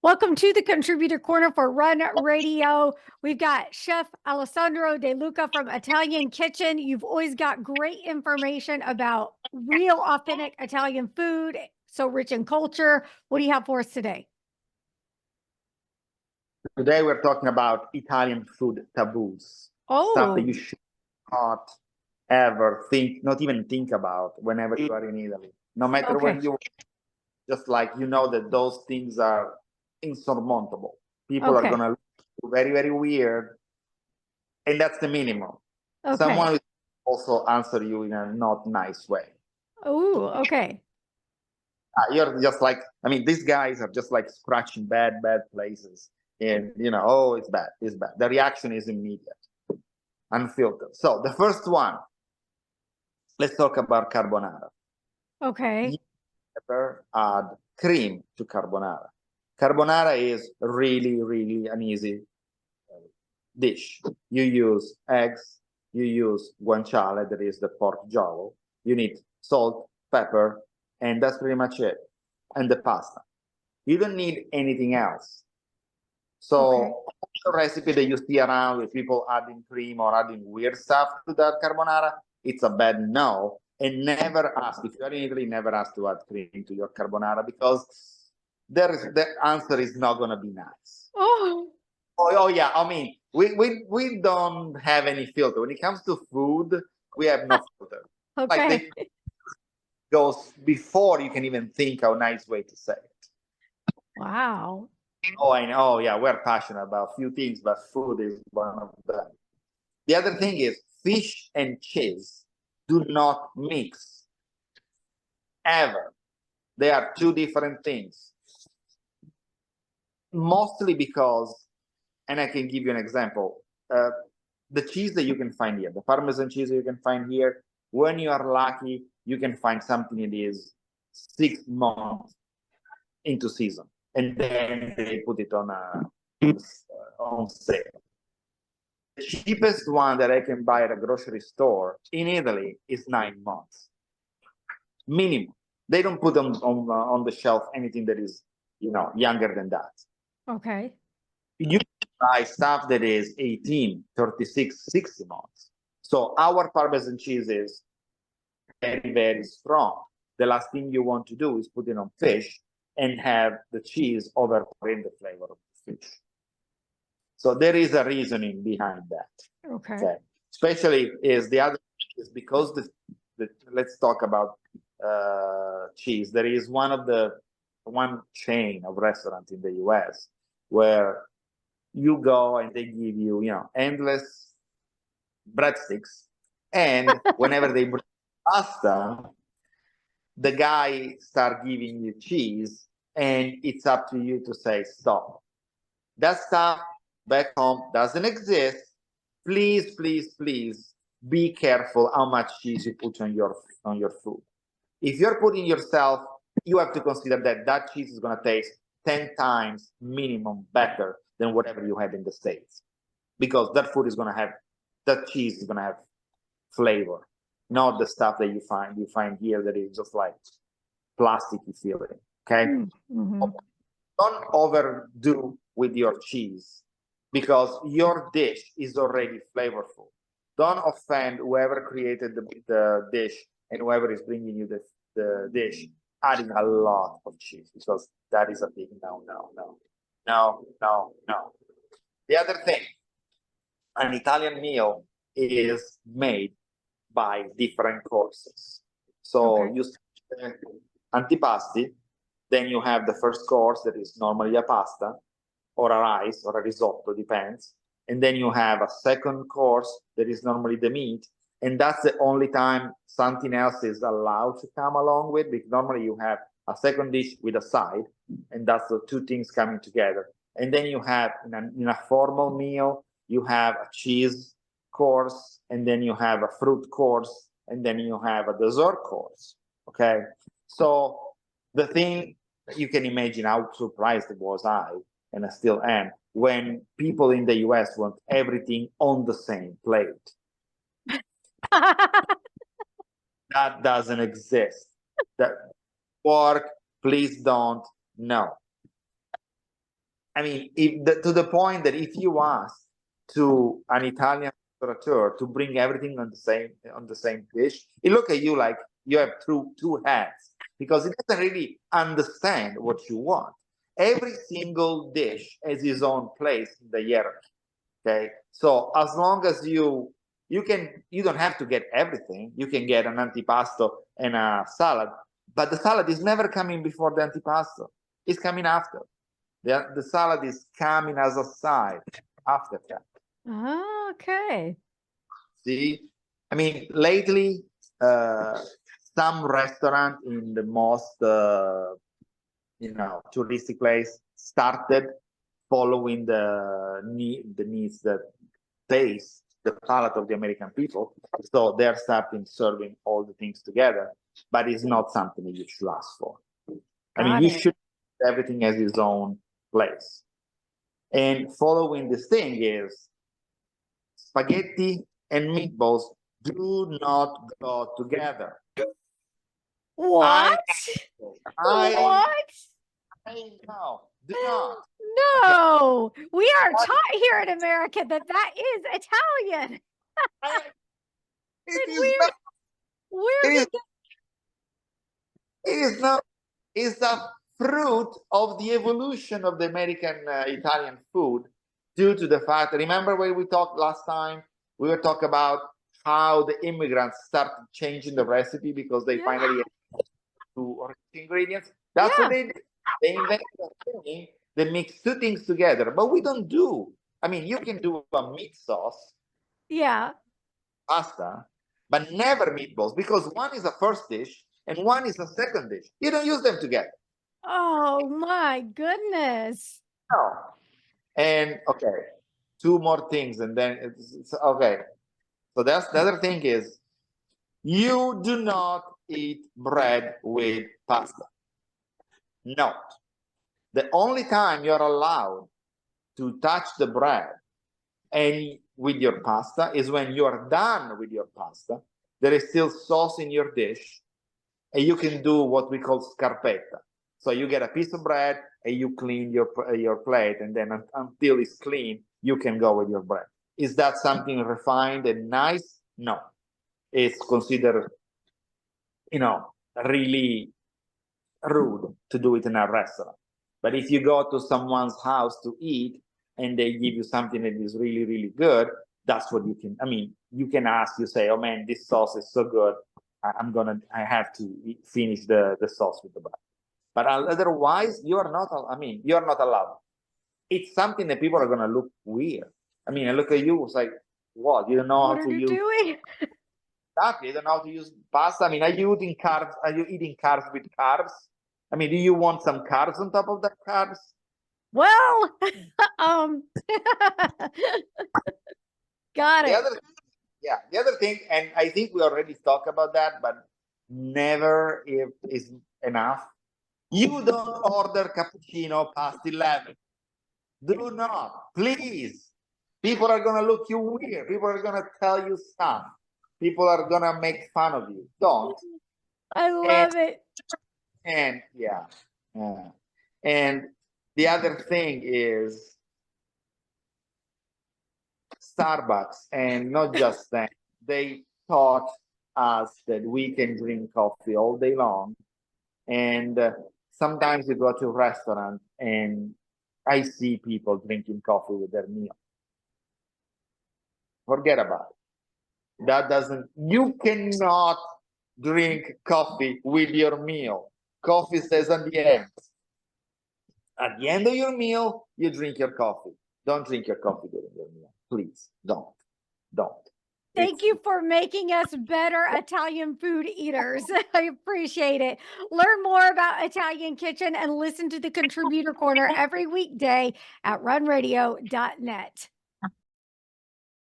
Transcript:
Welcome to the Contributor Corner for Run Radio. We've got Chef Alessandro De Luca from Italian Kitchen. You've always got great information about real, authentic Italian food, so rich in culture. What do you have for us today? Today we're talking about Italian food taboos. Stuff that Oh, you should not ever think, not even think about whenever you are in Italy. No matter okay. when you, just like you know that those things are insurmountable. People are Okay. gonna look very, very weird, and that's the minimum. Okay. Someone will also answer you in a not nice way. Oh, okay. You're just like, I mean, these guys are just like scratching bad places. And, oh, it's bad, it's bad. The reaction is immediate, unfiltered. So the first one, let's talk about carbonara. Okay. You never add cream to carbonara. Carbonara is really, really an easy dish. You use eggs, you use guanciale, that is the pork jowl. You need salt, pepper, and that's pretty much it. And the pasta. You don't need anything else. So the recipe that you see around with people adding cream or adding weird stuff to that carbonara, it's a bad no. And never ask, if you're in Italy, never ask to add cream to your carbonara because the answer is not going to be nice. Oh, yeah. I mean, we don't have any filter. When it comes to food, we have no filter. Okay. Like they goes before you can even think a nice way to say it. Wow. Oh, I know. Yeah, we're passionate about a few things, but food is one of them. The other thing is fish and cheese do not mix ever. They are two different things. Mostly because, and I can give you an example, the cheese that you can find here, the Parmesan cheese that you can find here, when you are lucky, you can find something that is 6 months into season. And then they put it on sale. The cheapest one that I can buy at a grocery store in Italy is 9 months minimum. They don't put on the shelf anything that is younger than that. Okay. You can buy stuff that is 18, 36, 60 months. So our Parmesan cheese is very, very strong. The last thing you want to do is put it on fish and have the cheese overpowering the flavor of the fish. So there is a reasoning behind that. Okay. Especially is the other is because let's talk about cheese. There is one chain of restaurants in the US where you go and they give you endless breadsticks, and whenever they bring pasta, the guy start giving you cheese, and it's up to you to say stop. That stuff back home doesn't exist. Please, please, please be careful how much cheese you put on your food. If you're putting yourself, you have to consider that cheese is going to taste 10 times minimum better than whatever you had in the States, because that food is going to have, that cheese is going to have flavor, not the stuff that you find here that is just like plasticky feeling. Okay. Mm-hmm. Don't overdo with your cheese because your dish is already flavorful. Don't offend whoever created the dish and whoever is bringing you the dish adding a lot of cheese, because that is a big no. The other thing, an Italian meal is made by different courses. So you start antipasti, then you have the first course that is normally a pasta or a rice or a risotto, depends. And then you have a second course that is normally the meat. And that's the only time something else is allowed to come along with, because normally you have a second dish with a side, and that's the two things coming together. And then you have, in a formal meal, you have a cheese course, and then you have a fruit course, and then you have a dessert course. Okay? So the thing, you can imagine how surprised was I, and I still am, when people in the US want everything on the same plate. That doesn't exist. That pork, please don't. No. I mean, to the point that if you ask to an Italian restaurateur to bring everything on the same dish, he look at you like you have two heads, because he doesn't really understand what you want. Every single dish has its own place in the hierarchy. Okay, so as long as you don't have to get everything. You can get an antipasto and a salad, but the salad is never coming before the antipasto. It's coming after. The salad is coming as a side after that. Oh, okay. See, I mean, lately, some restaurant in the most, touristic place started following the needs that taste the palate of the American people. So they're starting serving all the things together, but it's not something that you should ask for. I mean, you should, everything has its own place. And following this thing is spaghetti and meatballs do not go together. What? What? I know. Do not. No, we are taught here in America that is Italian. It is not. Where did It is not. It's a fruit of the evolution of the American Italian food, due to the fact. Remember when we talked last time? We were talking about how the immigrants started changing the recipe because they finally had two ingredients. That's what they did. They invented a thing that mix two things together, but we don't do. I mean, you can do a meat sauce, pasta, but never meatballs, because one is a first dish and one is a second dish. You don't use them together. Oh my goodness. No. And okay, two more things, and then it's okay. So that's the other thing is, you do not eat bread with pasta. No. The only time you're allowed to touch the bread and with your pasta is when you are done with your pasta. There is still sauce in your dish, and you can do what we call scarpetta. So you get a piece of bread and you clean your plate, and then until it's clean, you can go with your bread. Is that something refined and nice? No. It's considered, really rude to do it in a restaurant. But if you go to someone's house to eat and they give you something that is really, really good, that's what you can. I mean, you can ask. You say, "Oh man, this sauce is so good. I have to finish the sauce with the bread." But otherwise, you are not. I mean, you are not allowed. It's something that people are gonna look weird. I mean, I look at you. It's like, what? You don't know What how are to you use. doing? Exactly. You don't know how to use pasta. I mean, are you eating carbs? Are you eating carbs with carbs? I mean, do you want some carbs on top of that carbs? Well, got it. The other thing, and I think we already talked about that, but never if is enough. You don't order cappuccino past 11. Do not, please. People are gonna look you weird. People are gonna tell you stuff. People are gonna make fun of you. Don't. I love it. And and the other thing is Starbucks, and not just that, they taught us that we can drink coffee all day long. And sometimes you go to a restaurant and I see people drinking coffee with their meal. Forget about it. You cannot drink coffee with your meal. Coffee stays at the end. At the end of your meal, you drink your coffee. Don't drink your coffee during your meal. Please, don't. Thank you for making us better Italian food eaters. I appreciate it. Learn more about Italian Kitchen and listen to the Contributor Corner every weekday at runradio.net.